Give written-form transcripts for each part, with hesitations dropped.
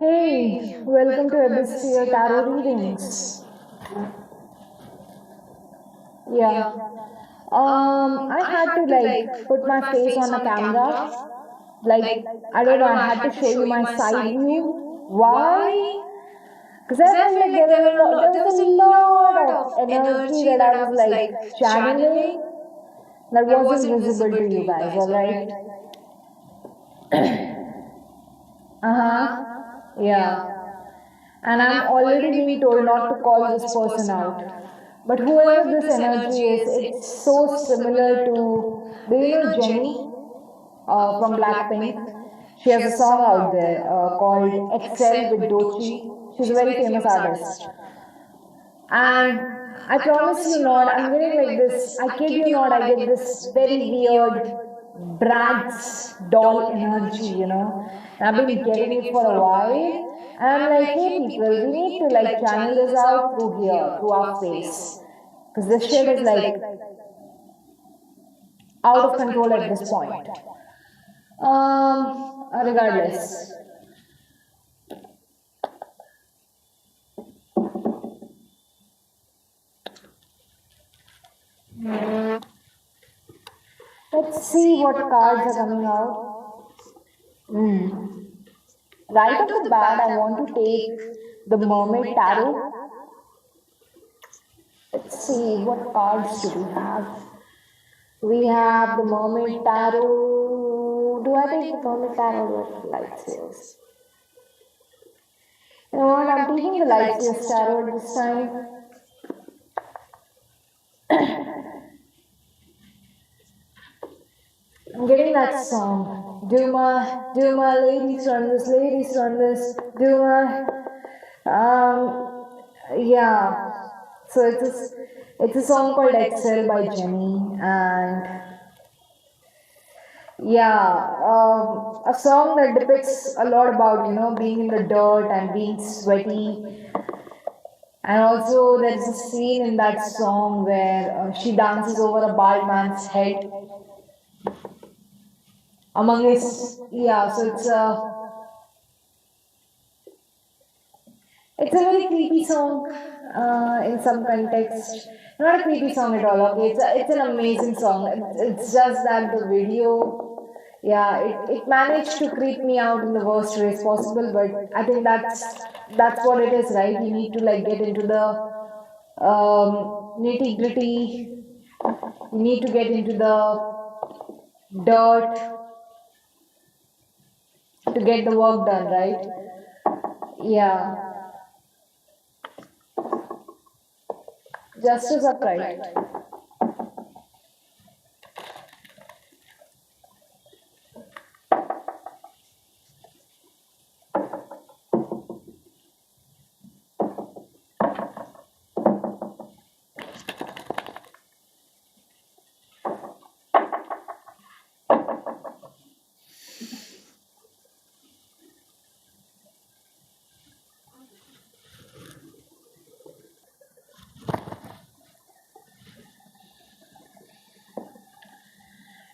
Hey, welcome to Hemisphere Tarot Readings. Yeah. I had to put my face on a camera. Like, I don't know, I had to show you my side view. Why? Because I felt like there was a lot of energy that I was channeling that wasn't visible to you guys, alright? Uh-huh. Yeah. And I'm already being told not to call this person out. But whoever this energy is, it's so similar to, do you know Jenny from Blackpink? She has a song out there called Excel with Dochi. She's a very famous artist. And I promise you not, I'm getting like this, I kid you not, I get this very weird Bratz doll energy, And I've been getting it for a while. And I'm like, hey people, we need to channel this out through here, through our face. Because this shit is out of control at this point. Regardless. Let's see what cards are coming out. Right off the bat, I want to take the Mermaid Tarot. Let's see, what cards do we have? We have the Mermaid Tarot. Do I take the Mermaid Tarot or Light Sails? You know what, I'm taking the Light Sails Tarot this time. I'm getting that song. Do my ladies run this, do my, yeah. So it's a song called Excel by Jenny, and yeah, a song that depicts a lot about, being in the dirt and being sweaty. And also there's a scene in that song where she dances over a bald man's head among his, yeah, so it's a very creepy song in some context. Not a creepy song at all, okay? It's an amazing song. It's just that the video, yeah, it managed to creep me out in the worst ways possible, but I think that's what it is, right? You need to get into the nitty gritty. You need to get into the dirt to get the work done, right? Yeah. Justice upright.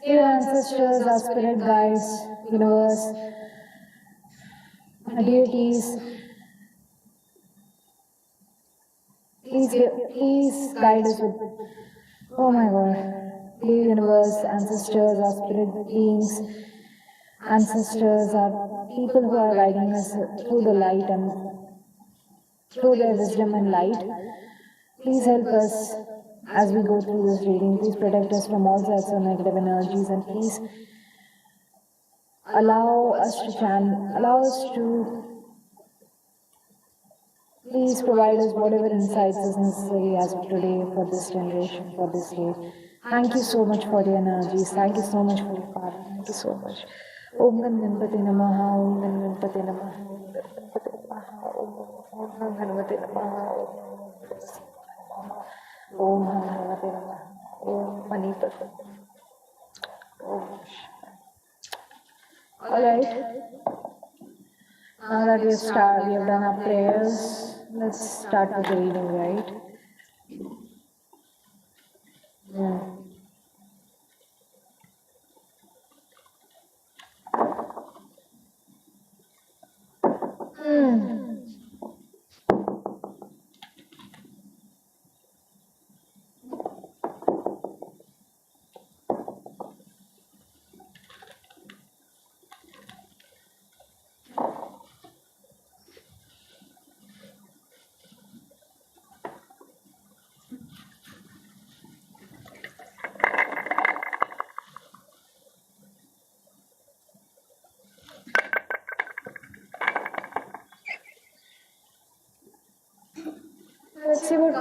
Dear ancestors, our spirit guides, universe, deities, please guide us with, oh my god, dear universe, ancestors, our spirit beings, ancestors, our people who are guiding us through the light and through their wisdom and light. Please help us as we go through this reading. Please protect us from all sorts of negative energies, and please allow us to please provide us whatever insights is necessary as of today for this generation, for this day. Thank you so much for your energies. Thank you so much for your power. Thank you so much. Om Ganpati Namaha, Om Ganpati Namaha, Om Ganpati Namaha, Om Ganpati Namaha, Om Ganpati Namaha, Om Manipati. Alright. Now that we have done our prayers, let's start with the reading, right?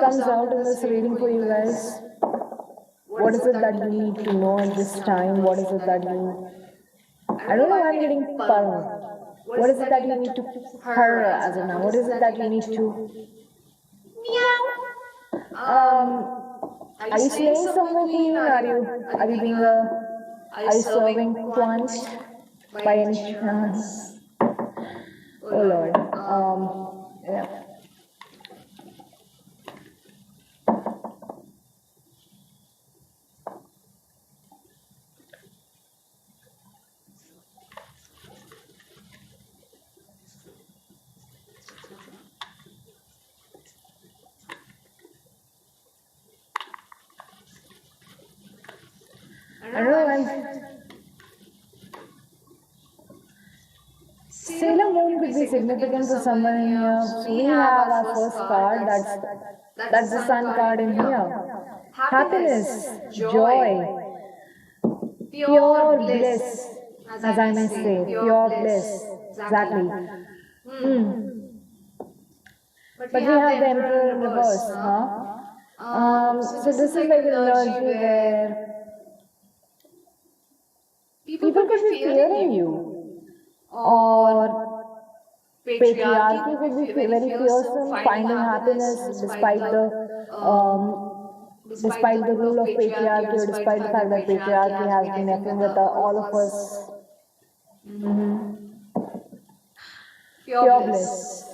comes out in this reading for you guys? What is it that you need to know at this time? What is it that you... I don't know why I'm getting purr. What is it that you need to purr as of now? What is it that you need to... Are you slaying somewhere, Queen? Are you being a... Are you serving plant by any chance? Oh Lord. Yeah. I don't know. Sailor Moon could be significant for someone in here. So we have our first card. That's the Sun card in here. Happiness, joy, pure bliss, as I may say, pure bliss. Exactly. But we have the Emperor in reverse, huh? So this is like an energy where people could be fearing you, or patriarchy could be very fearsome, finding happiness despite the rule of patriarchy, or despite the fact that patriarchy has been effing with all of us. Pure bliss.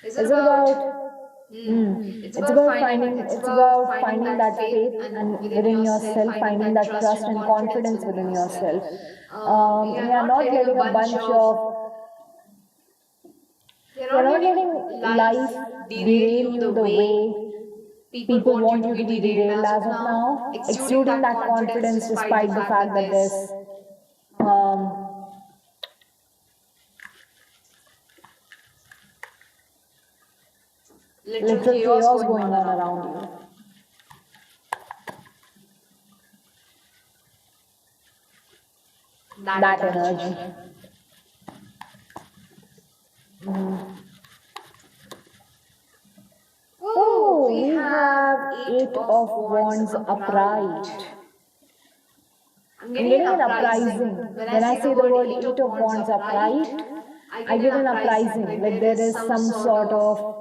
Is it about... It's about finding that faith and within yourself, finding that trust and confidence within yourself. Yeah, not letting a bunch of... You're not letting life derail you the way people want you to be derailed as of now. Exuding that confidence despite the fact that there's literal chaos going on around you. That energy. Oh, we have Eight of Wands upright. I'm getting an uprising. When I say the word Eight of Wands upright, I get an uprising. Like there is some sort of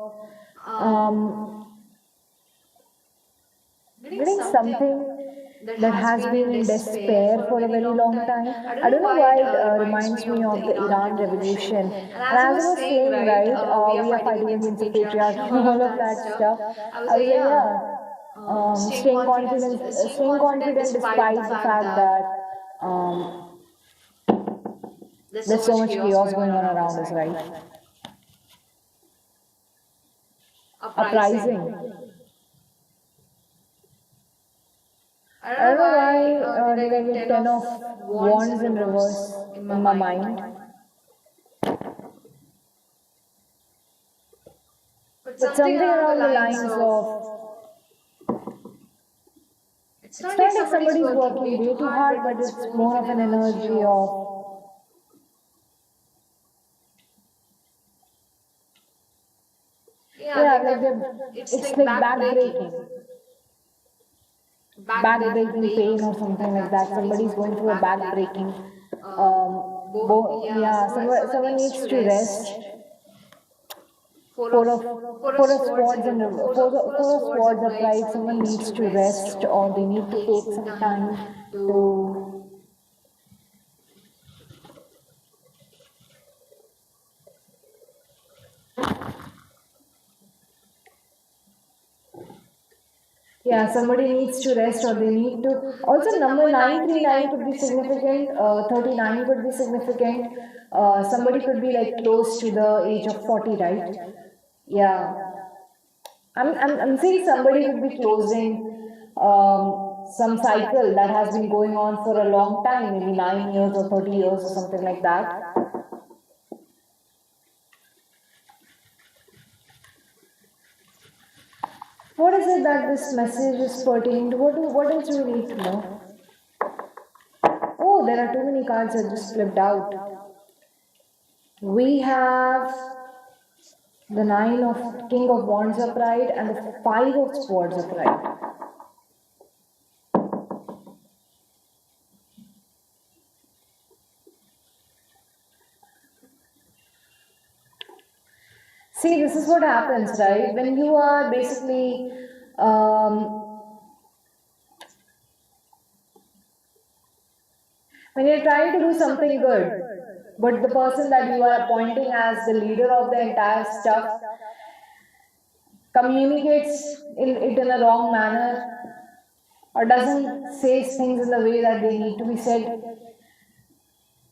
getting something that has been in despair for a very long time. I don't know why it reminds me of the Iran Revolution. And as I was saying, right, we are fighting against the patriarchy and all of that stuff. I was like, yeah, staying confident despite the fact that there's so much chaos going on around us, right? Uprising. I don't know why did I get 10 of Wands in reverse in my mind. But something along the lines of... It's not like somebody's working way too hard, but it's more of an energy of... Yeah, it's like backbreaking. Backbreaking pain or something like that. Somebody's going through a backbreaking. Someone needs to rest. Four of swords upright. Someone needs to rest, or they need to take some time to... Yeah, somebody needs to rest, or they need to... Also, number 939 could be significant, 39 could be significant. Somebody could be like close to the age of 40, right? Yeah. I'm saying somebody could be closing some cycle that has been going on for a long time, maybe 9 years or 30 years or something like that. What is it that this message is pertaining to? What else do we need to know? Oh, there are too many cards that just flipped out. We have the nine of king of wands upright and the five of swords upright. See, this is what happens, right? When you are basically when you're trying to do something good, but the person that you are appointing as the leader of the entire stuff communicates it in a wrong manner or doesn't say things in the way that they need to be said,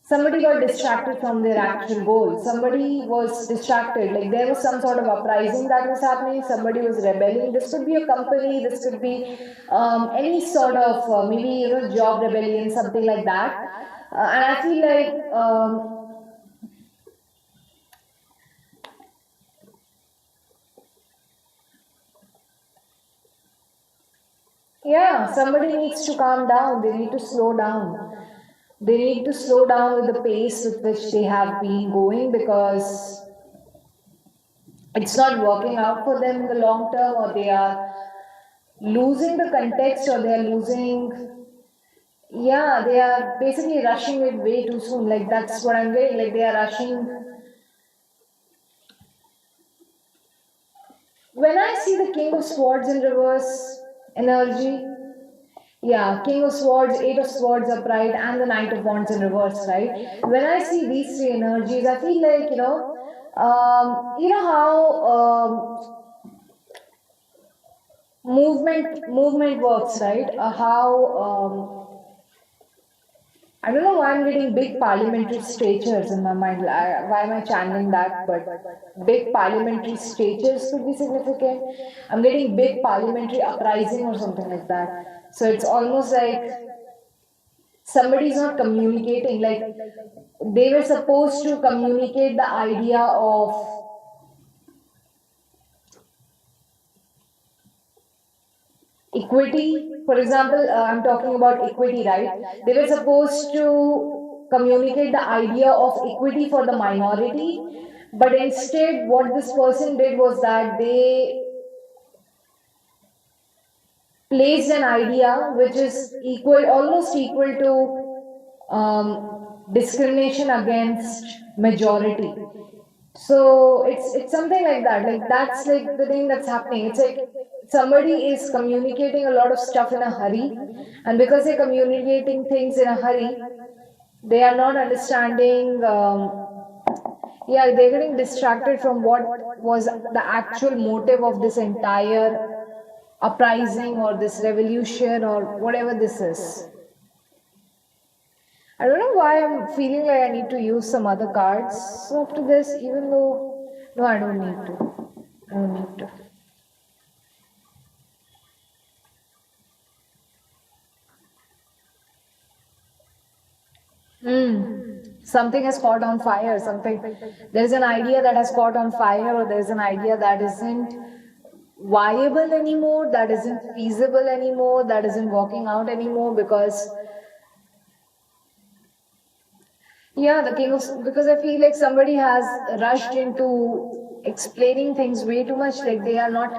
somebody got distracted from their actual goal. Somebody was distracted, like there was some sort of uprising that was happening, somebody was rebelling. This could be a company, this could be any sort of maybe job rebellion, something like that. And I feel like yeah, somebody needs to calm down, they need to slow down. They need to slow down with the pace with which they have been going, because it's not working out for them in the long term, or they are losing the context, or they are losing, yeah, they are basically rushing it way too soon. Like that's what I'm getting, like they are rushing. When I see the king of swords in reverse energy, yeah, king of swords, eight of swords upright, and the knight of wands in reverse, right? When I see these three energies, I feel like how movement works, right? How I don't know why I'm getting big parliamentary statures in my mind. Why am I channeling that? But big parliamentary statures could be significant. I'm getting big parliamentary uprising or something like that. So it's almost like somebody's not communicating. Like they were supposed to communicate the idea of equity. For example, I'm talking about equity, right? They were supposed to communicate the idea of equity for the minority, but instead, what this person did was that they placed an idea which is equal, almost equal to discrimination against majority. So it's something like that. Like that's like the thing that's happening. It's like somebody is communicating a lot of stuff in a hurry, and because they're communicating things in a hurry, they are not understanding. Yeah, they're getting distracted from what was the actual motive of this entire uprising or this revolution or whatever this is. I don't know why I'm feeling like I need to use some other cards after this, even though, no, I don't need to. I don't need to. Something has caught on fire, something, there's an idea that has caught on fire, or there's an idea that isn't viable anymore, that isn't feasible anymore, that isn't working out anymore, because yeah, the king of, because I feel like somebody has rushed into explaining things way too much, like they are not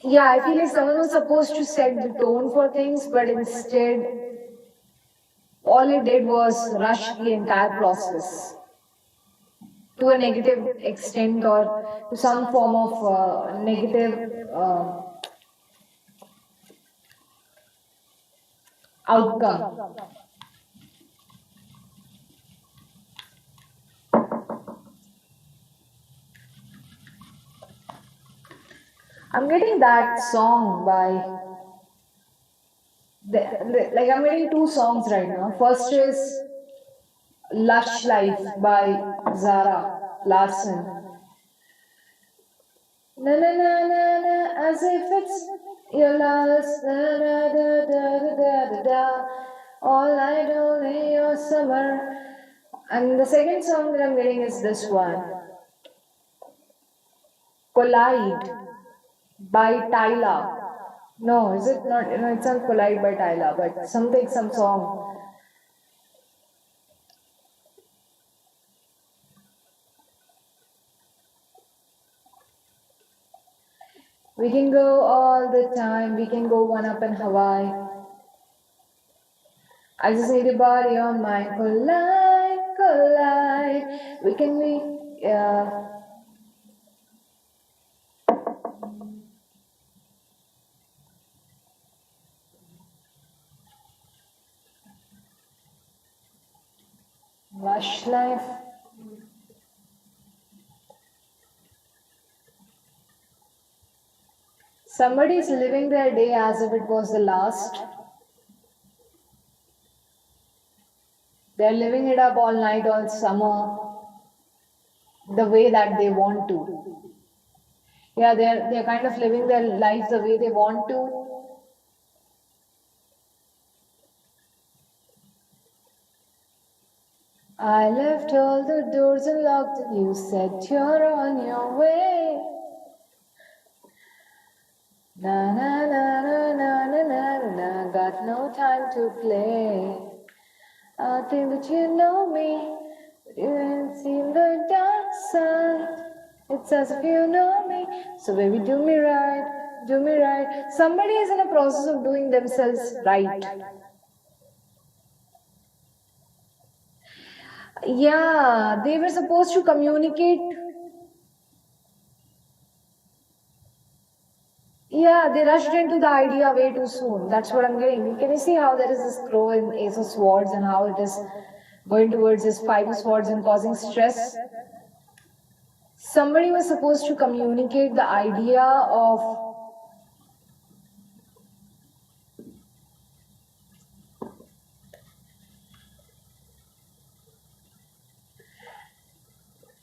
yeah, I feel like someone was supposed to set the tone for things, but instead all it did was rush the entire process to a negative extent, or to some form of negative outcome. I'm getting that song by, like I'm getting two songs right now. First is Lush Life by Zara Larson. Na na na na na, as if it's your last. Da da da da da da da. All night only your summer. And the second song that I'm getting is this one, Collide by Tyla. No, is it not? No, it's not Collide by Tyla, but something, some song. We can go all the time. We can go one up in Hawaii. I just need your body on mine. Collide, collide. We can be, yeah. Lush life. Somebody is living their day as if it was the last. They're living it up all night, all summer, the way that they want to. Yeah, they're kind of living their life the way they want to. I left all the doors unlocked and you said you're on your way. Na na na na na na na na, got no time to play. I think that you know me, but you ain't seen the dark side. It's as if you know me, so baby do me right, do me right. Somebody is in a process of doing themselves right. Yeah, they were supposed to communicate. Yeah, they rushed into the idea way too soon. That's what I'm getting. Can you see how there is this crow in Ace of Swords and how it is going towards this Five of Swords and causing stress? Somebody was supposed to communicate the idea of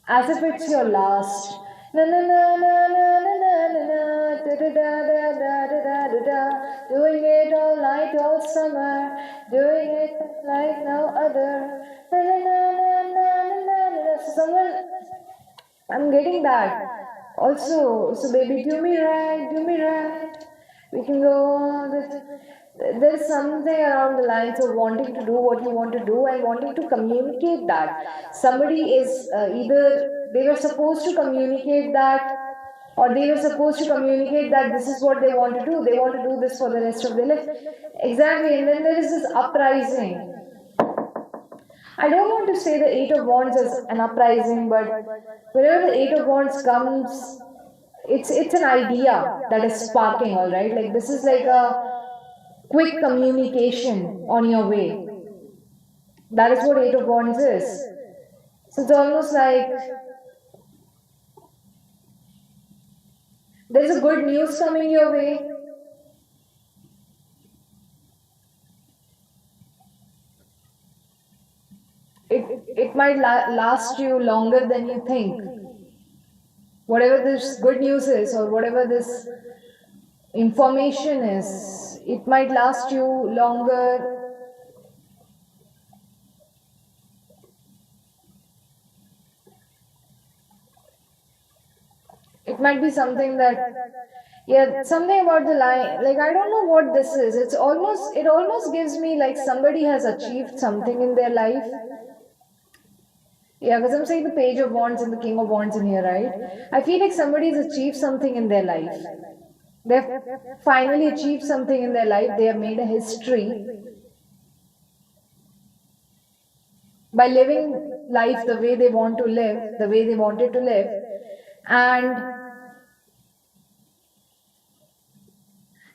as if it's your last. Na na na na na na na na na da da da da da da da da. Doing it all night, all summer, doing it like no other. Na na na na na na na na. So someone, I'm getting that. Also, so baby, do me right, do me right. We can go on with. There's something around the lines of wanting to do what you want to do and wanting to communicate that. Somebody is either they were supposed to communicate that, or they were supposed to communicate that this is what they want to do. They want to do this for the rest of their life. Exactly, and then there is this uprising. I don't want to say the Eight of Wands as an uprising, but whenever the Eight of Wands comes, it's an idea that is sparking, all right? Like this is like a quick communication on your way. That is what Eight of Wands is. So it's almost like there's a good news coming your way. It might last you longer than you think. Whatever this good news is, or whatever this information is, it might last you longer. It might be something that, yeah, something about the line. Like I don't know what this is. It almost gives me like somebody has achieved something in their life. Yeah, because I'm saying the Page of Wands and the King of Wands in here, right? I feel like somebody has achieved something in their life. They've finally achieved something in their life. They have made a history by living life the way they want to live, the way they wanted to live. And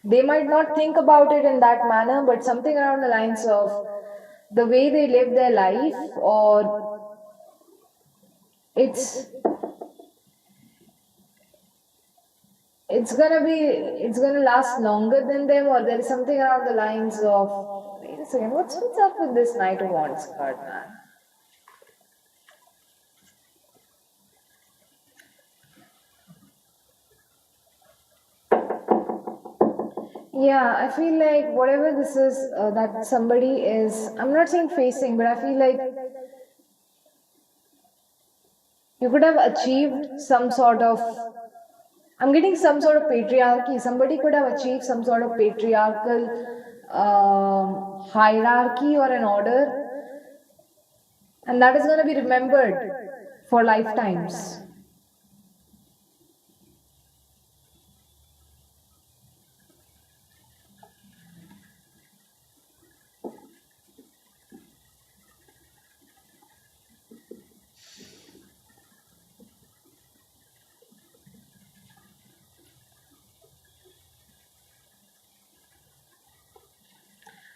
they might not think about it in that manner, but something around the lines of the way they live their life, or it's gonna last longer than them, or there is something around the lines of, wait a second, what's up with this Knight of Wands card, man? Yeah, I feel like whatever this is that somebody is, I'm not saying facing, but I feel like you could have achieved some sort of, I'm getting some sort of patriarchy. Somebody could have achieved some sort of patriarchal hierarchy or an order, and that is going to be remembered for lifetimes.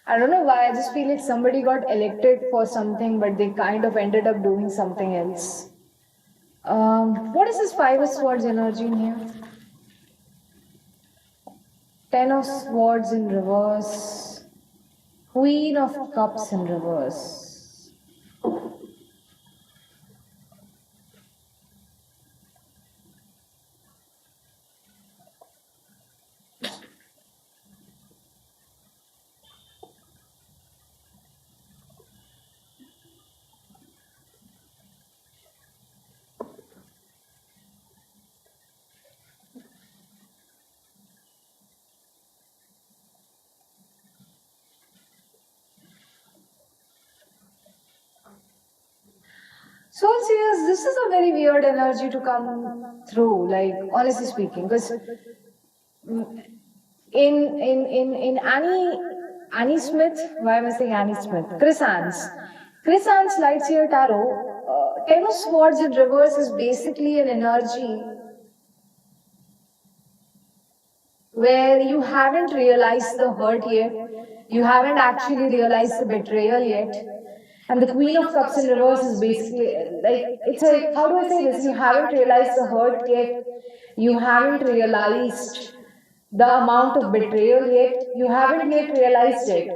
I don't know why. I just feel like somebody got elected for something, but they kind of ended up doing something else. What is this Five of Swords energy in here? Ten of Swords in reverse. Queen of Cups in reverse. So serious, this is a very weird energy to come through, like honestly speaking, because in Annie Smith, why am I saying Annie Smith? Chris Ann's Lights Here Tarot, Ten of Swords in reverse is basically an energy where you haven't realized the hurt yet, you haven't actually realized the betrayal yet. And the Queen of Cups in reverse is basically like, it's like, how do I say this? You haven't realized the hurt yet, you haven't realized the amount of betrayal yet, you haven't yet realized it.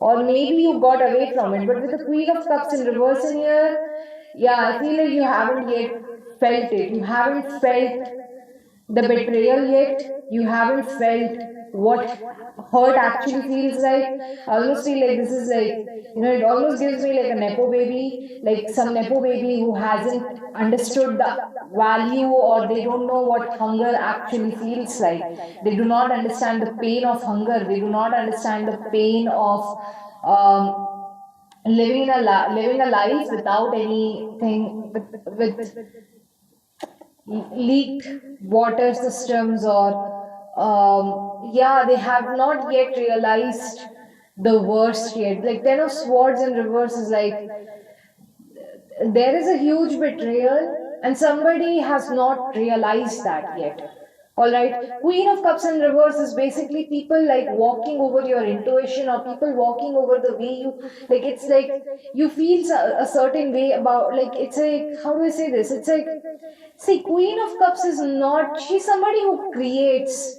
Or maybe you got away from it. But with the Queen of Cups in reverse in here, yeah, I feel like you haven't yet felt it. You haven't felt the betrayal yet, you haven't felt what hurt actually feels like. I almost feel like this is like, it almost gives me like a nepo baby, like some nepo baby who hasn't understood the value, or they don't know what hunger actually feels like. They do not understand the pain of hunger, they do not understand the pain of living a life without anything, with leaked water systems, or yeah, they have not yet realized the worst yet. Like Ten of Swords in reverse is like, there is a huge betrayal and somebody has not realized that yet. All right, Queen of Cups in reverse is basically people like walking over your intuition, or people walking over the way you, like, it's like you feel a certain way about, like, it's like, how do I say this, it's like, see, Queen of Cups is not, she's somebody who creates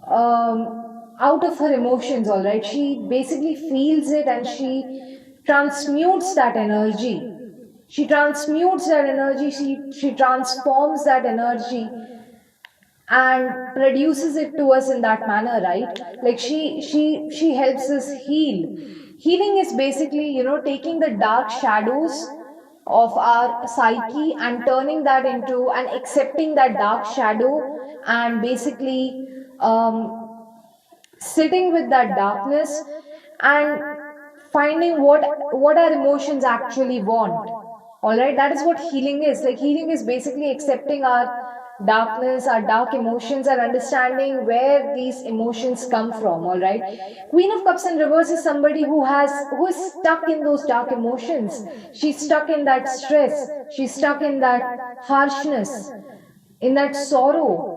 out of her emotions. All right, she basically feels it and she transmutes that energy, she transforms that energy and produces it to us in that manner, right? Like she helps us heal. Healing is basically, taking the dark shadows of our psyche and turning that into, and accepting that dark shadow, and basically um, sitting with that darkness and finding what our emotions actually want. All right, that is what healing is. Like, healing is basically accepting our darkness, our dark emotions, and understanding where these emotions come from. All right, Queen of Cups in reverse is somebody who is stuck in those dark emotions. She's stuck in that stress, she's stuck in that harshness, in that sorrow.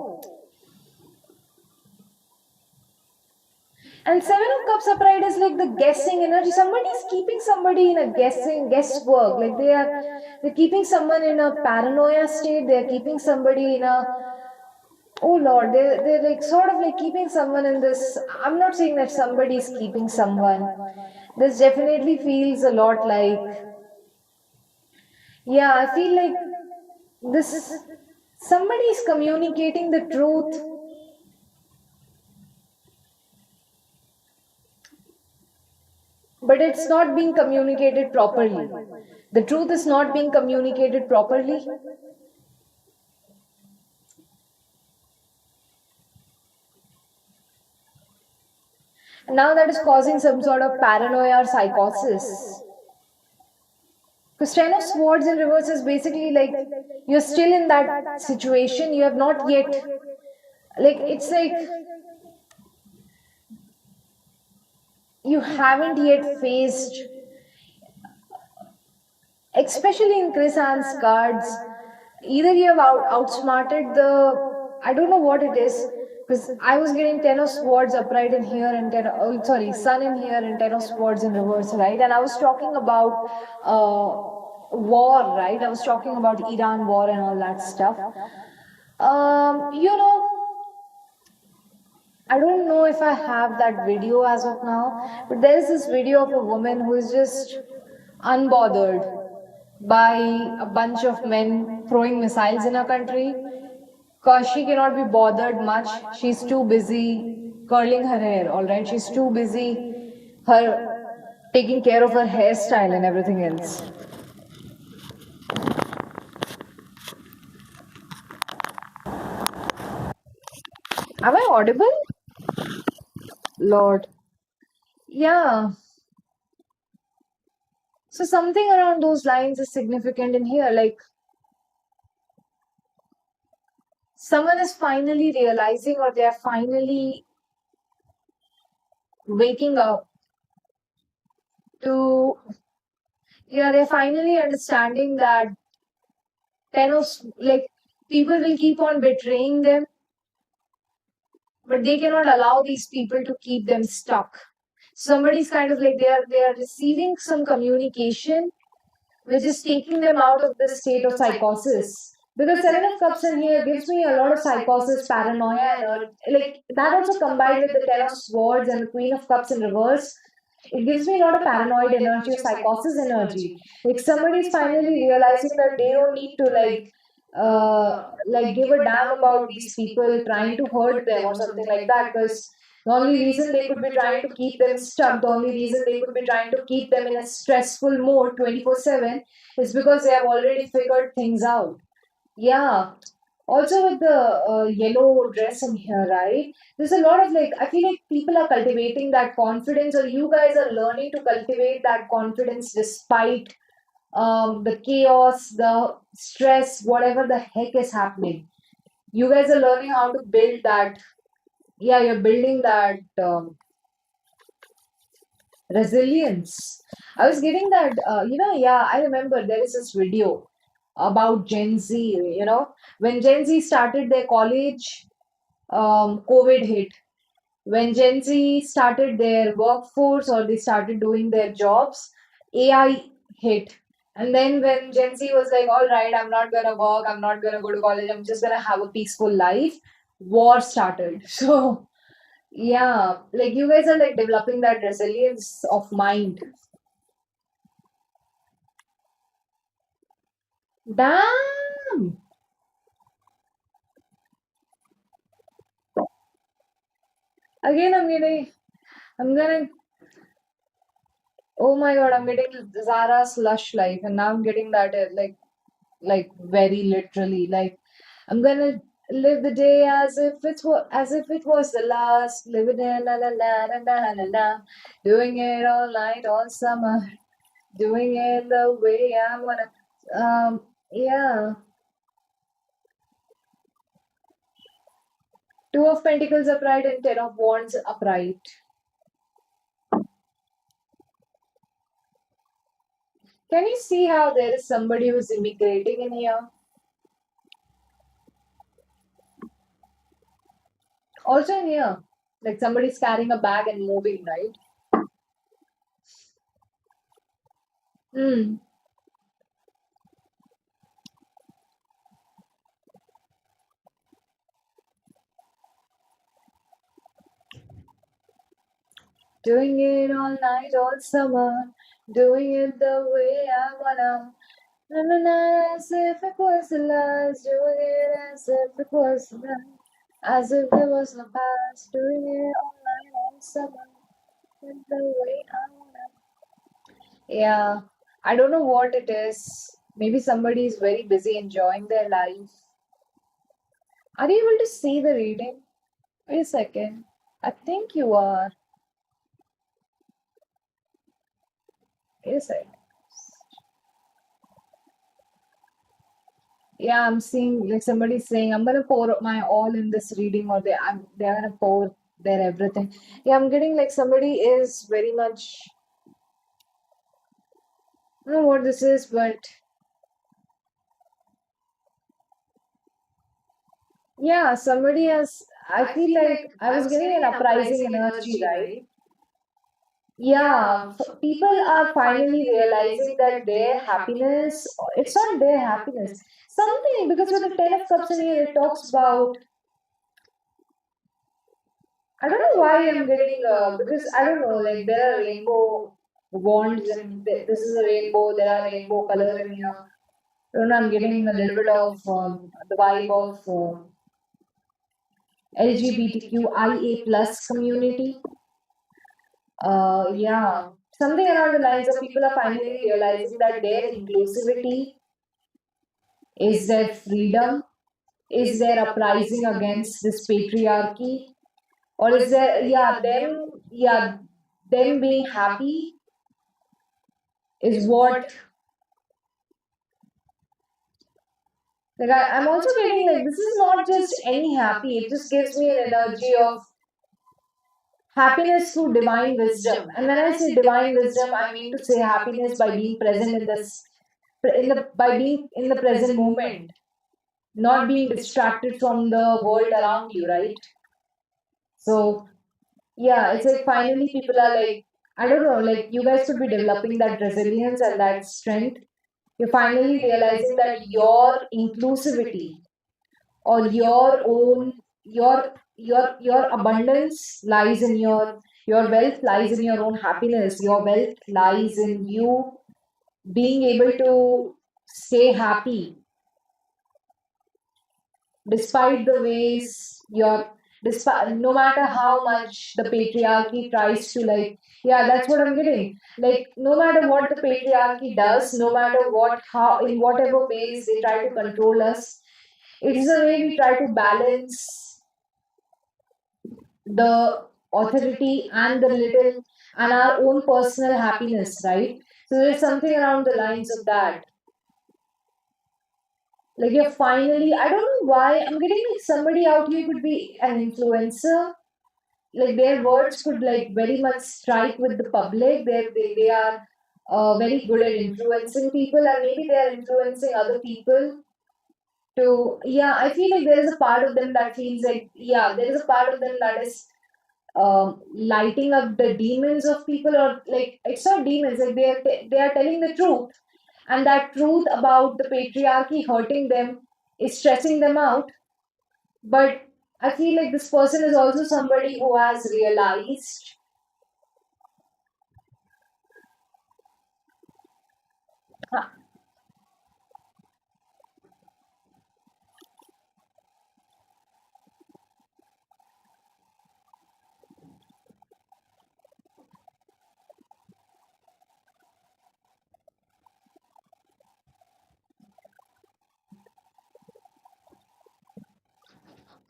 And Seven of Cups upright is like the guessing energy. Somebody is keeping somebody in a guesswork. Like they're keeping someone in a paranoia state. They're keeping somebody in a, oh Lord, they're like sort of like keeping someone in this. I'm not saying that somebody is keeping someone. This definitely feels a lot like, yeah, I feel like this, somebody is communicating the truth, but it's not being communicated properly. The truth is not being communicated properly. Now that is causing some sort of paranoia or psychosis. Because Ten of Swords in reverse is basically like, you're still in that situation, you have not yet, like, it's like you haven't yet faced, especially in Chris Ann's cards, either you have outsmarted the, I don't know what it is, Because I was getting 10 of swords upright in here and 10, oh, sorry, sun in here and 10 of swords in reverse, right? And I was talking about war, right? I was talking about Iran war and all that stuff. You know, I don't know if I have that video as of now, but there is this video of a woman who is just unbothered by a bunch of men throwing missiles in her country because she cannot be bothered much. She's too busy curling her hair, all right? She's too busy her taking care of her hairstyle and everything else. Am I audible? Lord. Yeah. So something around those lines is significant in here. Like someone is finally realizing or they are finally waking up to, yeah, they're finally understanding that 10 of, like, people will keep on betraying them, but they cannot allow these people to keep them stuck. Somebody's kind of like they are receiving some communication which is taking them out of this state of psychosis. Because Seven of Cups in here gives me a lot of psychosis, paranoia, and like that also combined with the Ten of Swords and the Queen of Cups in reverse. It gives me a lot of paranoid energy or psychosis energy. Like somebody's finally realizing that they don't need to like give a damn about these people trying to hurt them or something like that, because the only reason they could be trying to keep them stuck, the only reason they could be trying to keep them in a stressful mode 24/7 is because they have already figured things out. Yeah. Also with the yellow dress in here, right? There's a lot of like, I feel like people are cultivating that confidence, or you guys are learning to cultivate that confidence despite the chaos, the stress, whatever the heck is happening. You guys are learning how to build that. Yeah, you're building that resilience. I was getting that, yeah, I remember there is this video about Gen Z, when Gen Z started their college, COVID hit. When Gen Z started their workforce or they started doing their jobs, AI hit. And then when Gen Z was like, all right, I'm not gonna work, I'm not gonna go to college, I'm just gonna have a peaceful life, war started. So yeah, like you guys are like developing that resilience of mind. Damn! Again, I'm gonna, oh my god, I'm getting Zara's lush life, and now I'm getting that like very literally. Like I'm gonna live the day as if it was the last, living it la la la la la la la, doing it all night, all summer, doing it the way I wanna. Yeah. Two of Pentacles upright and Ten of Wands upright. Can you see how there is somebody who's immigrating in here? Also in here, like somebody's carrying a bag and moving, right? Hmm. Doing it all night, all summer, doing it the way I wanna. Na na na, as if it was the last, doing it as if it was the last, as if there was no past, doing it all night, all summer, in the way I wanna. Yeah, I don't know what it is. Maybe somebody is very busy enjoying their life. Are you able to see the reading? Wait a second. I think you are. Wait a second. Yeah, I'm seeing like somebody saying I'm gonna pour my all in this reading, or they're gonna pour their everything. Yeah, I'm getting like somebody is very much. I don't know what this is, but yeah, somebody has. I feel like I was getting an uprising energy, right? Yeah, people are finally realizing that their happiness, it's not their happiness. Something, because with the Ten of Cups in here, it talks about, I don't know why I'm getting, because I don't know, like there are rainbow wands and this is a rainbow, there are rainbow color in here. I don't know, I'm getting a little bit of the vibe of LGBTQIA plus community. Yeah, something around the lines of people are finally realizing that their inclusivity is their freedom, is their uprising against this patriarchy, or is there, them being happy is what, like, I'm also getting like, this is not just any happy, it just gives me an energy of happiness through divine wisdom. And when I say divine wisdom, I mean to say happiness by being present in this, by being in the present moment, not being distracted from the world around you, right? So yeah, it's like finally people are like, I don't know, like you guys could be developing that resilience and that strength. You're finally realizing that your inclusivity or your own, your abundance lies in your wealth lies in your own happiness. Your wealth lies in you being able to stay happy despite the ways your, despite, no matter how much the patriarchy tries to, like, yeah, that's what I'm getting, like no matter what the patriarchy does, no matter what, how, in whatever ways they try to control us, it is a way we try to balance the authority and the little and our own personal happiness, right? So there's something around the lines of that. Like you're finally, I don't know why, I'm getting like somebody out here could be an influencer. Like their words could like very much strike with the public. They are very good at influencing people, and maybe they are influencing other people to, yeah, I feel like there is a part of them that feels like, yeah, there is a part of them that is lighting up the demons of people, or like it's not demons, like they are telling the truth, and that truth about the patriarchy hurting them is stressing them out. But I feel like this person is also somebody who has realized,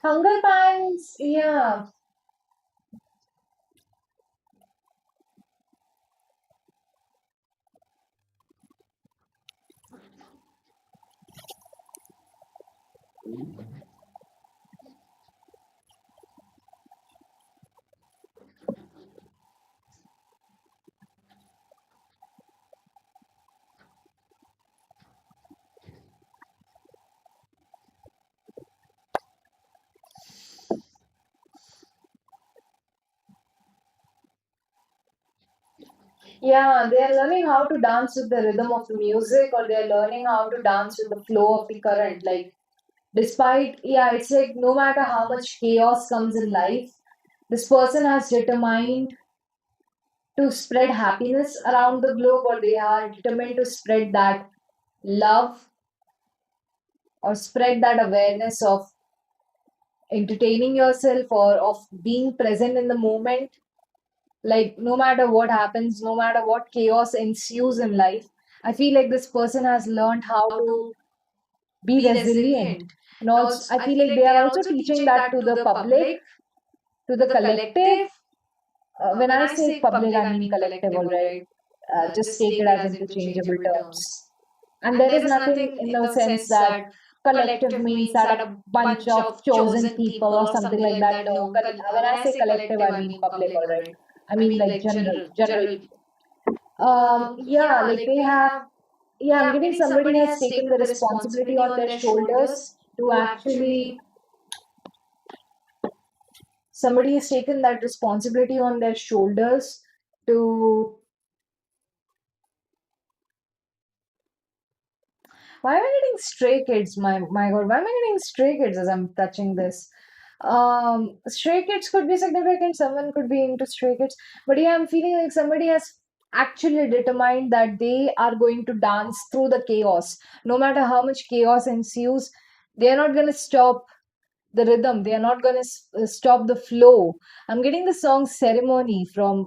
hunger pangs, yeah. Yeah, they are learning how to dance with the rhythm of the music, or they are learning how to dance with the flow of the current. Like, despite, yeah, it's like no matter how much chaos comes in life, this person has determined to spread happiness around the globe, or they are determined to spread that love, or spread that awareness of entertaining yourself, or of being present in the moment. Like, no matter what happens, no matter what chaos ensues in life, I feel like this person has learned how to be resilient. And also, I feel like they are also teaching that to the public, to the collective. When I say public, I mean collective, all right? Just take it as interchangeable terms. And there is nothing in the sense that collective means that a bunch of chosen people or something like that. No, when I say collective, I mean public, all right? I mean like general people. Yeah, like they have, yeah, I'm getting somebody has taken the responsibility on their shoulders to actually somebody has taken that responsibility on their shoulders to. Why am I getting stray kids? My God, why am I getting stray kids as I'm touching this? Stray kids could be significant. Someone could be into stray kids, but yeah, I'm feeling like somebody has actually determined that they are going to dance through the chaos, no matter how much chaos ensues. They are not going to stop the rhythm. They are not going to stop the flow. I'm getting the song Ceremony from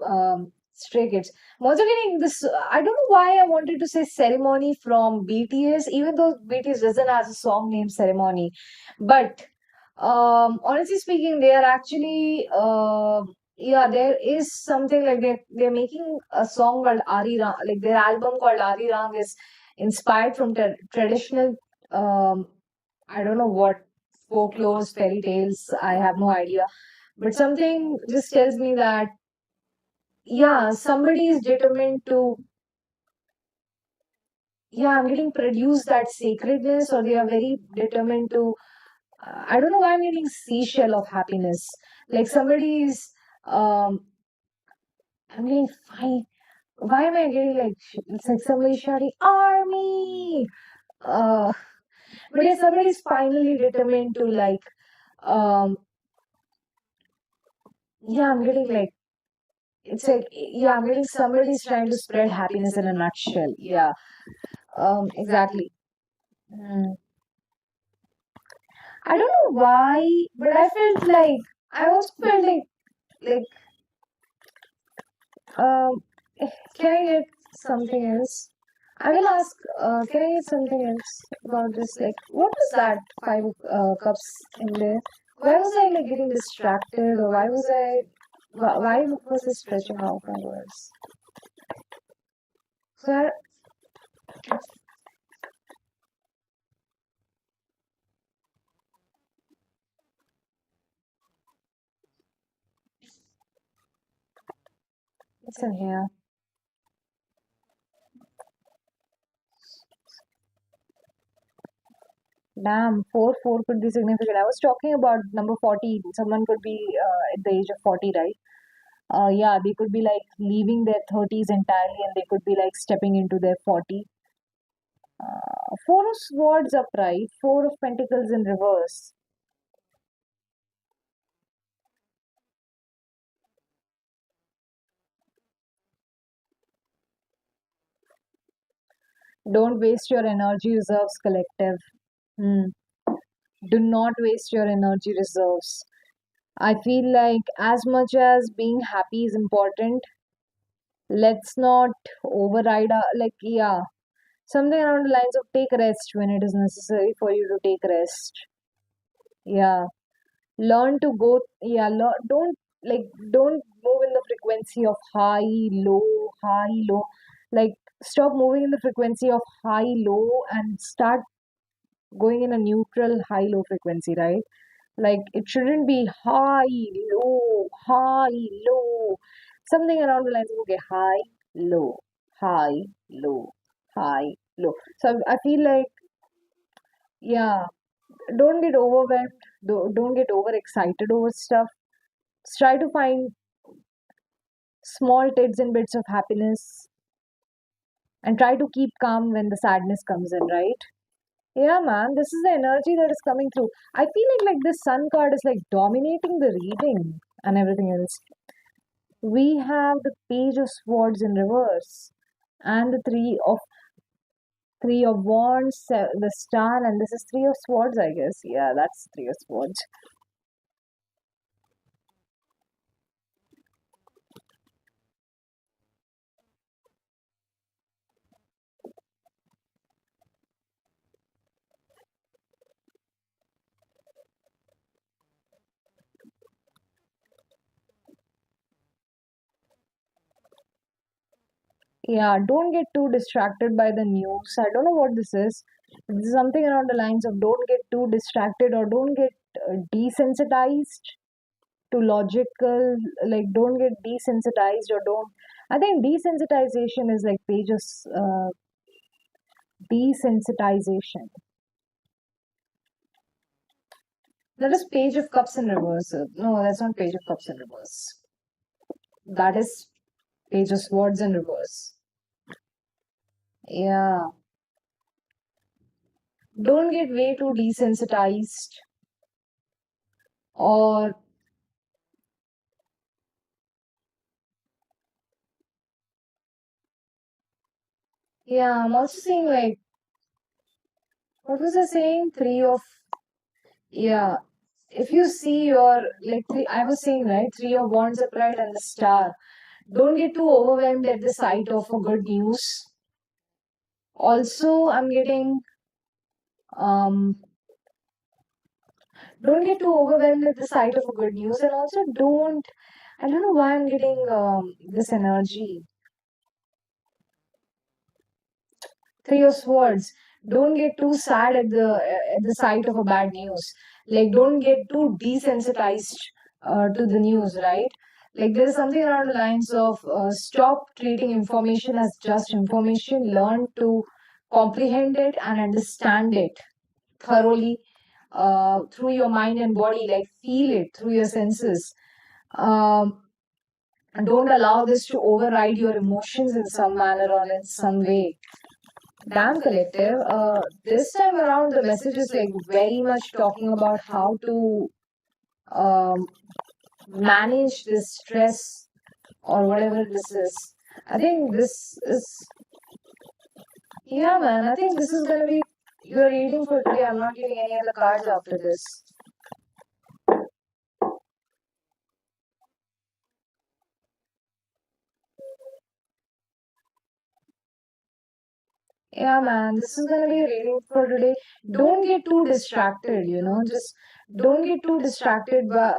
Stray Kids. I'm also getting this. I don't know why I wanted to say Ceremony from BTS, even though BTS doesn't have a song named Ceremony. But honestly speaking, they are actually. Yeah, there is something like they're making a song called Ari Rang, like their album called Ari Rang is inspired from traditional um, I don't know what folklores, fairy tales, I have no idea. But something just tells me that, yeah, somebody is determined to, yeah, I'm getting produce that sacredness, or they are very determined to, I don't know why I'm getting seashell of happiness. Like somebody is, I'm getting fine. Why am I getting like, it's like somebody shouting, Army! Uh, but yeah, somebody is finally determined to like, um, yeah, I'm getting like, it's like, yeah, I'm getting somebody's trying to spread happiness in a nutshell. Yeah, exactly. Mm. I don't know why, but I felt like I also felt like um, can I get something else? I will ask. Can I get something else about this? Like, what was that five cups in there? Why was I like getting distracted, or why was I? Why was I stretching out my words? So it's in here. Damn, 4 could be significant. I was talking about number 40. Someone could be at the age of 40, right? Yeah, they could be like leaving their 30s entirely and they could be like stepping into their 40. Four of Swords upright, Four of Pentacles in reverse. Don't waste your energy reserves, collective. Hmm. Do not waste your energy reserves. I feel like as much as being happy is important, let's not override our, like, yeah, something around the lines of take rest when it is necessary for you to take rest. Yeah. Learn to go, yeah, like, don't move in the frequency of high, low. Like, stop moving in the frequency of high, low, and start going in a neutral high-low frequency, right? Like, it shouldn't be high, low. Something around the lines of, okay, high, low, high, low. So I feel like, yeah, don't get overwhelmed. Don't get overexcited over stuff. Try to find small tidbits and bits of happiness and try to keep calm when the sadness comes in, right? Yeah, man, this is the energy that is coming through. I feel like this sun card is like dominating the reading and everything else. We have the Page of Swords in reverse and the Three of Wands, the Star, and this is Three of Swords, I guess. Yeah, that's Three of Swords. Yeah, don't get too distracted by the news. I don't know what this is. It's something around the lines of don't get too distracted or don't get desensitized to logical, like don't get desensitized or don't. I think desensitization is like pages, desensitization. That is Page of Cups in reverse. No, that's not Page of Cups in reverse. That is Page of Swords in reverse. Yeah. Don't get way too desensitized. Or, yeah, I'm also seeing like, what was I saying? Three of, yeah. If you see your, like, I was saying, right? Three of Wands upright and the star. Don't get too overwhelmed at the sight of a good news. Also, I'm getting, um, don't get too overwhelmed at the sight of a good news, and also I don't know why I'm getting this energy. Three of Swords. Don't get too sad at the sight of a bad news. Like, don't get too desensitized to the news, right? Like, there is something around the lines of stop treating information as just information. Learn to comprehend it and understand it thoroughly through your mind and body. Like, feel it through your senses. Um, don't allow this to override your emotions in some manner or in some way. Damn collective. This time around, the message is like very much talking about how to um, manage this stress or whatever this is. I think this is, yeah, man. I think this is gonna be your reading for today. I'm not getting any other cards after this. Yeah, man, this is gonna be a reading for today. Don't get too distracted, just don't get too distracted by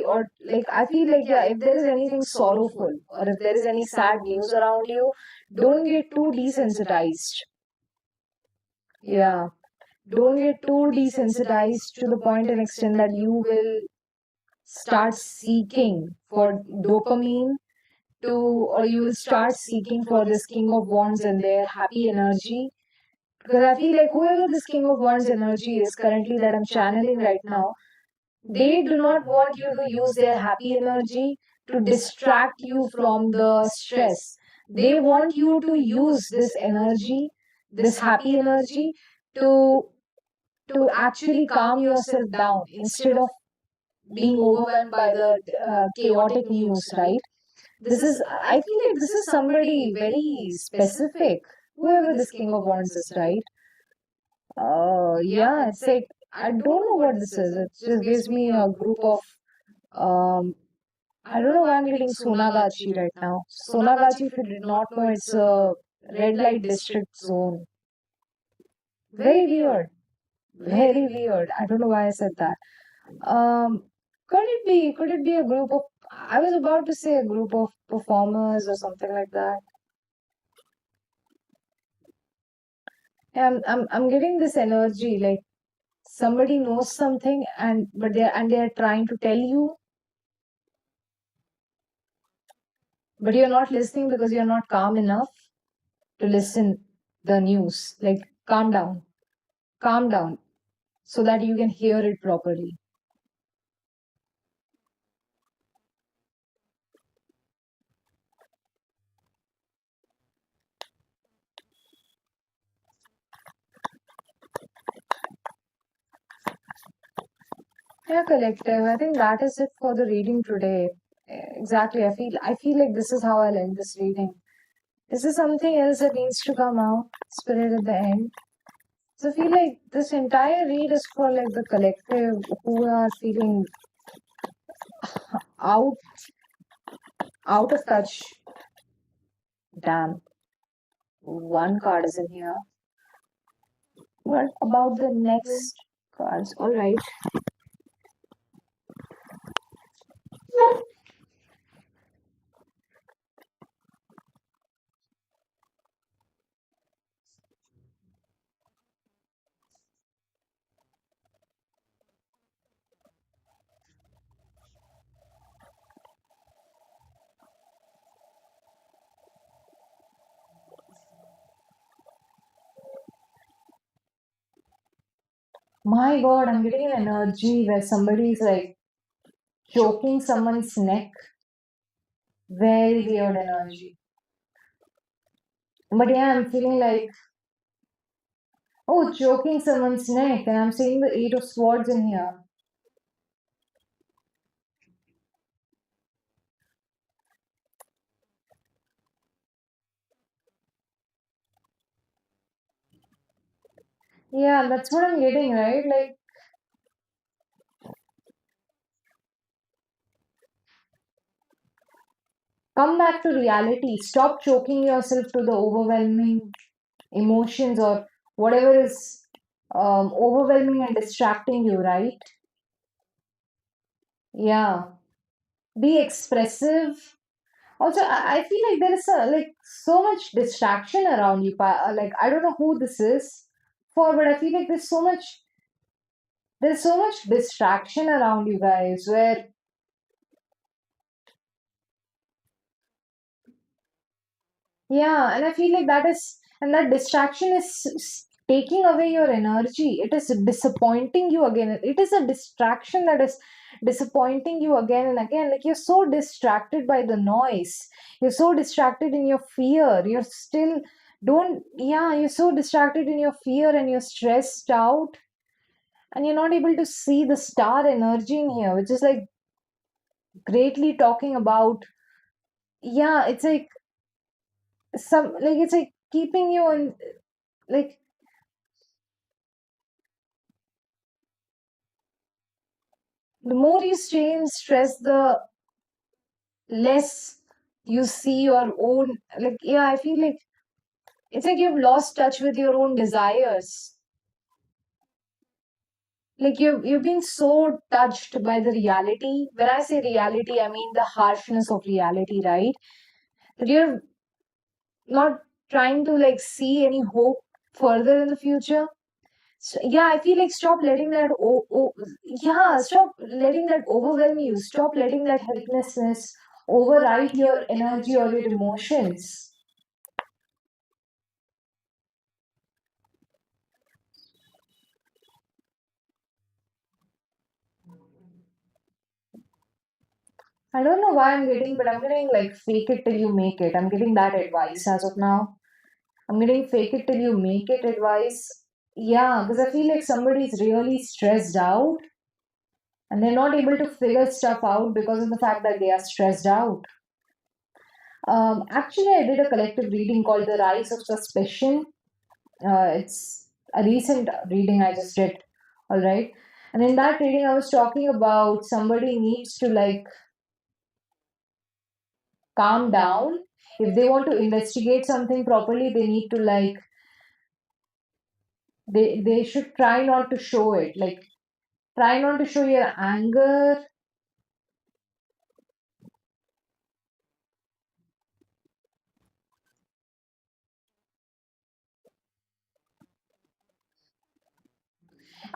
or like I feel like, yeah, if there is anything sorrowful or if there is any sad news around you, don't get too desensitized. Yeah, don't get too desensitized to the point and extent that you will start seeking for dopamine to, or you will start seeking for this King of Wands and their happy energy. Because I feel like whoever this King of Wands energy is currently that I'm channeling right now, they do not want you to use their happy energy to distract you from the stress. They want you to use this energy, this happy energy, to actually calm yourself down instead of being overwhelmed by the chaotic news, right? This is, I feel like this is somebody very specific, whoever this King of Wands is, right? Yeah, it's like I don't know what this is. It just gives me a group of um. I don't know why I'm getting Sonagachi right now. Sonagachi, if you did not know, it's a red light district zone. Very weird. Very weird. I don't know why I said that. Um, could it be? Could it be a group of? I was about to say a group of performers or something like that. Yeah, I'm getting this energy like somebody knows something and they're trying to tell you, but you're not listening because you're not calm enough to listen the news. Like, calm down so that you can hear it properly. Yeah, collective, I think that is it for the reading today. Exactly, I feel like this is how I'll end this reading. Is there something else that needs to come out, spirit, at the end? So I feel like this entire read is for like the collective who are feeling out out of touch. Damn, one card is in here. What about the next cards? All right. My God, I'm getting an energy where somebody is like choking someone's neck. Very weird energy. But yeah, I'm feeling like, oh, choking someone's neck, and I'm seeing the Eight of Swords in here. Yeah, that's what I'm getting, right? Like, come back to reality. Stop choking yourself to the overwhelming emotions or whatever is overwhelming and distracting you, right? Yeah. Be expressive. Also, I feel like there is like so much distraction around you. Like, I don't know who this is for, but I feel like there's so much distraction around you guys where, yeah, and I feel like and that distraction is taking away your energy. It is disappointing you again. It is a distraction that is disappointing you again and again. Like, you're so distracted by the noise. You're so distracted in your fear. You're so distracted in your fear and you're stressed out and you're not able to see the star energy in here, which is like greatly talking about, yeah, it's like it's like keeping you in, like, the more you stay in stress, the less you see your own, like, yeah, I feel like it's like you've lost touch with your own desires. Like, you've been so touched by the reality. When I say reality, I mean the harshness of reality, right? That you're not trying to like see any hope further in the future. So, yeah, I feel like stop letting that yeah, stop letting that overwhelm you. Stop letting that helplessness override your energy or your emotions. I don't know why I'm getting, but I'm getting like fake it till you make it. I'm getting that advice as of now. I'm getting fake it till you make it advice. Yeah, because I feel like somebody's really stressed out and they're not able to figure stuff out because of the fact that they are stressed out. Actually, I did a collective reading called The Rise of Suspicion. It's a recent reading I just did. All right. And in that reading, I was talking about somebody needs to like calm down. If they want to investigate something properly, they need to like, they should try not to show it. Like, try not to show your anger.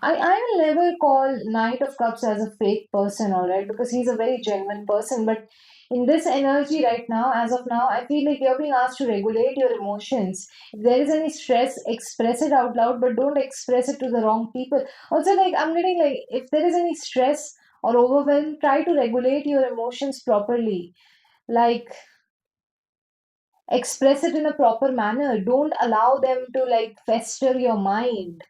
I will never call Knight of Cups as a fake person, alright, because he's a very genuine person. But in this energy right now, as of now, I feel like you're being asked to regulate your emotions. If there is any stress, express it out loud, but don't express it to the wrong people. Also, like, I'm getting like, if there is any stress or overwhelm, try to regulate your emotions properly. Like, express it in a proper manner. Don't allow them to like fester your mind.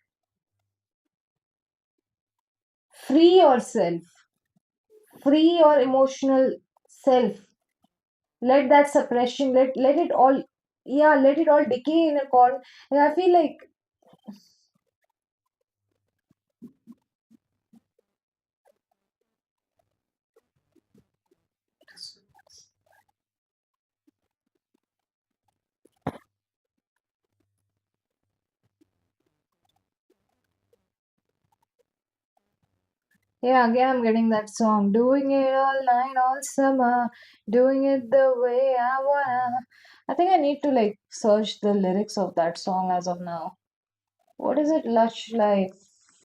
Free yourself. Free your emotional self. Let that suppression, let it all, yeah, let it all decay in a corner. And I feel like, yeah, again I'm getting that song, doing it all night all summer, doing it the way I wanna. I think I need to like search the lyrics of that song as of now. What is it, lush like?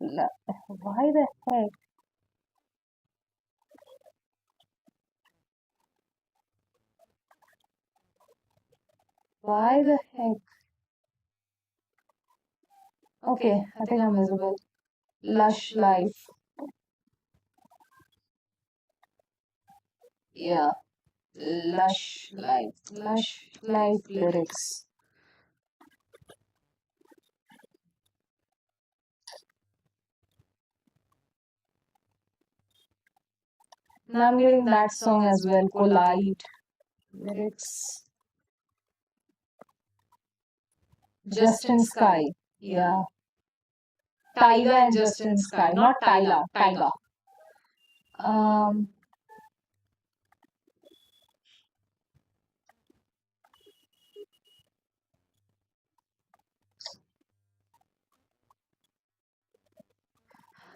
Why the heck? Why the heck? Okay, I think I'm visible. Lush life. Yeah, lush life lyrics. Now I'm getting that song as well. Collide. Lyrics. Justin Sky. Yeah, Tyga and Justin Sky, not Tyla. Tyga. um,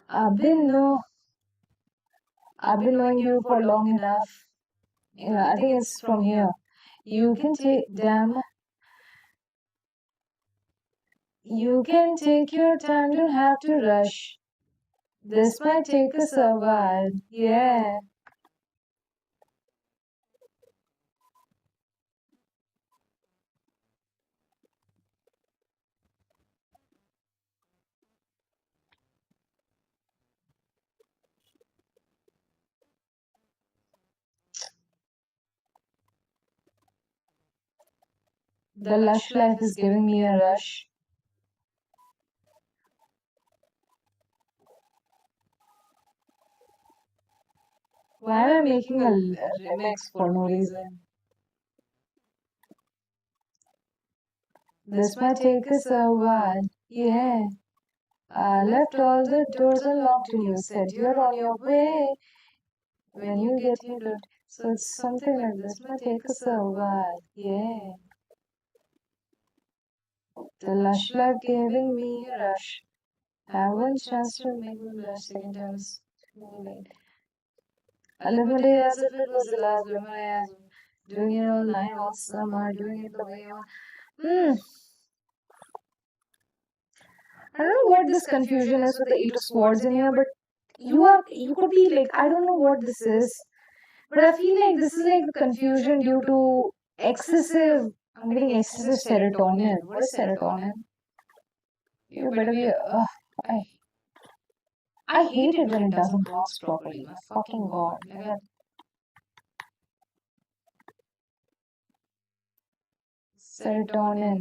I've been know, I've been knowing you for long enough. Yeah, I think it's from here. You can take them. You can take your time, don't have to rush. This might take us a while. Yeah. The lush life is giving me a rush. Why am I making a remix for no reason? This might take us a while. Yeah. I left all the doors unlocked and you said you're on your way. When you get into it, so it's something like this might take us a while. Yeah. The lush life giving me a rush. Have one chance to make me blush. Second time is too late. I live my day as if it was the last. Live my day as doing it all night, all summer, doing it the way I want. I don't know what this confusion is with the Eight of Swords in here, but you could be like, I don't know what this is, but I feel like this is like the confusion due to excessive. I'm getting excessive serotonin. What is serotonin? You better be. I I hate it when it doesn't work properly. My fucking god. Like serotonin.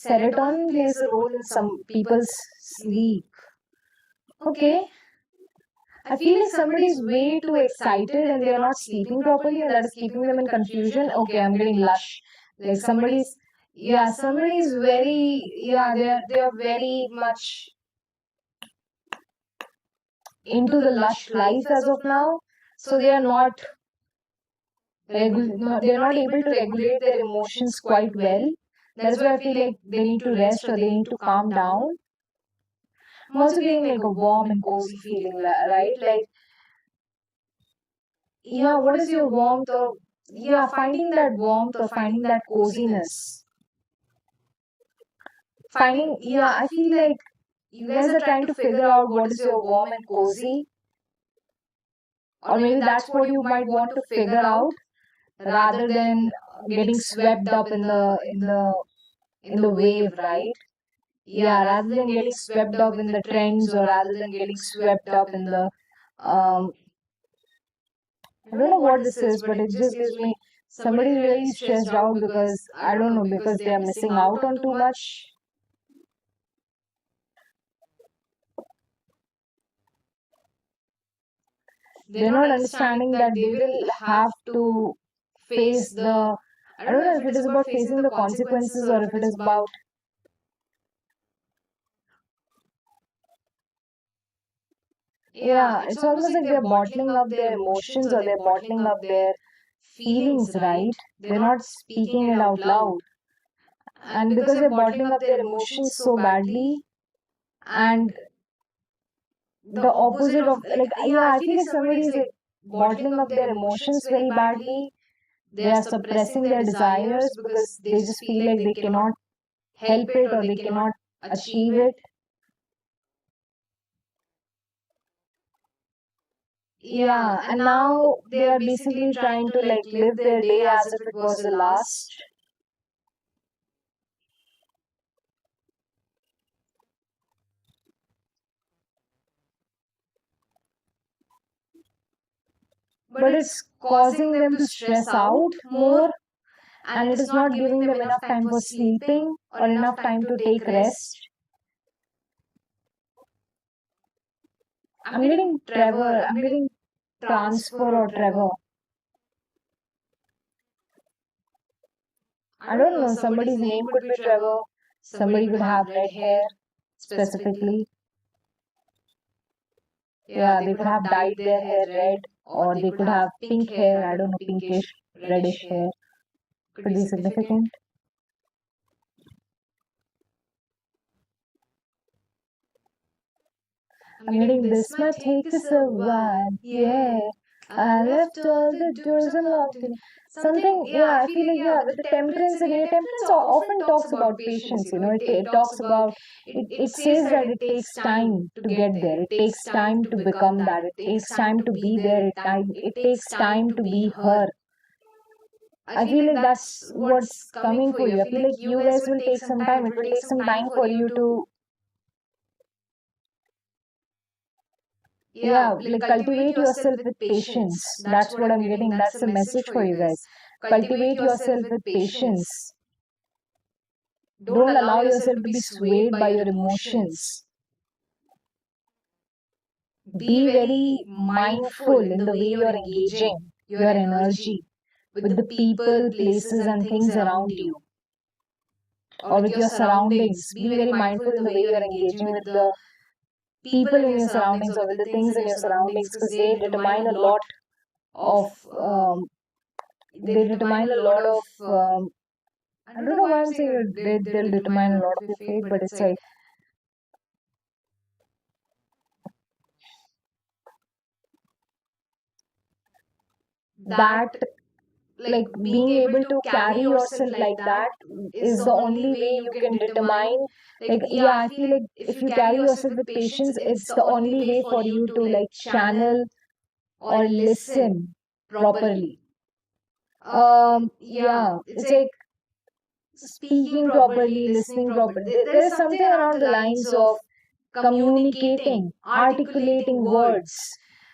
Serotonin plays a role in some people's sleep. Okay. I feel like somebody is way too excited and they are not sleeping properly, and that is keeping them in confusion. Okay, I'm getting lush. Like somebody's, yeah, somebody is very, yeah, they are very much into the lush life as of now. So they are not no, they're not able to regulate their emotions quite well. That is why I feel like they need to rest or they need to calm down. I'm also getting like a warm and cozy feeling, right? Like, yeah, what is your warmth or, yeah, finding that warmth or finding that coziness. Finding, yeah, I feel like you guys are trying to figure out what is your warm and cozy, or maybe that's what you might want to figure out rather than getting swept up in the wave, right? Yeah, rather than getting swept up in the trends or rather than getting swept up in the um I don't know what this is, but it just gives me somebody's really stressed out because I don't know, because they are missing out on too much. They're not understanding that they will have to face the, I don't know if it is about facing the consequences or if it is about, yeah, it's almost like they're bottling up their emotions or they're bottling up their feelings, right? They're not speaking it out loud. And because they're bottling up their emotions so badly, and the opposite of, like, yeah, I feel like somebody is like bottling up their emotions very badly, They are suppressing their desires because they just feel like they cannot help it or they cannot achieve it. Yeah, and now they are basically trying to like live their day as if it was the last. But it's causing them to stress out more, and it is not giving them enough time for sleeping or enough time to take rest. I'm getting Trevor, I'm getting transfer or Trevor. I don't know, somebody's name could be Trevor, somebody could have red hair specifically. Yeah, they could have dyed their hair red, or they could have pink hair, I don't know, pinkish, reddish hair. Could be significant. I'm getting this might take us a while. Yeah. I left all the doors unlocked. Something, yeah, I feel like, yeah, with the temperance again, temperance often talks about patience, it talks about, it says that it takes time to get there, it takes time to become that, it takes time to be there, it takes time to be her. I feel like that's what's coming for you. I feel like you guys will take some time, it will take some time for you to, yeah, like cultivate yourself with patience. That's what I'm getting. That's the message for you guys. Cultivate yourself with patience. Don't allow yourself to be swayed by your emotions. Be very mindful in the way you're engaging your energy with the people, places, and things around you, or with your surroundings. Be very mindful in the way you're engaging with the people in your surroundings or with the things in your surroundings, because they determine a lot of they determine a lot of I don't know why I'm saying they'll determine a lot of your fate, but it's like that, like being able to carry yourself like that is the only way you can determine. Like, yeah, I feel like if you carry yourself with patience, it's the only way for you to like channel or listen properly. Yeah, it's like speaking properly, listening properly. There is something around the lines of communicating, articulating words.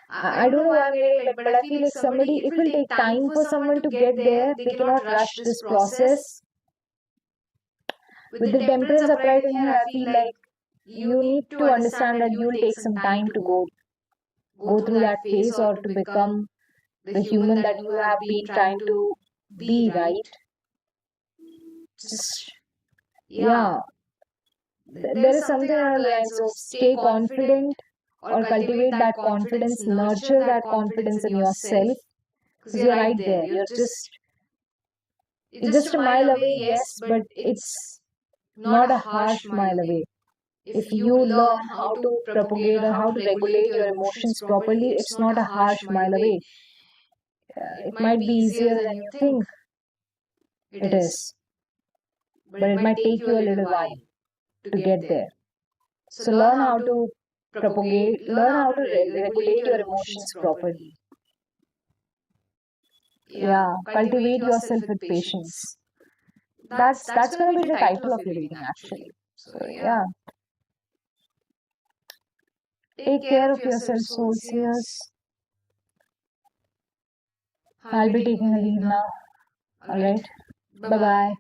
I don't know why I'm getting like, but I feel like somebody, it will take time for someone to get there. They cannot rush this process. With the temperance upright in here, I feel like you need to understand that you'll take some time to go through that phase or to become the human that you have been trying to be, right? Just, yeah, there is something around the lines of stay confident or cultivate that confidence, nurture that confidence in yourself, because you're right there. You're just a mile away, yes, but it's not a harsh mile away. If you learn how to propagate or how to regulate your emotions properly, it's not a harsh mile away. It might be easier than you think it is, but it might take you a little while to get there. So learn how to propagate, learn how to regulate your emotions properly. Yeah, cultivate yourself with patience. That's going to be the title of your reading actually. So yeah, take care of yourself, soul seers. I'll be taking a leave now. All right. Bye bye.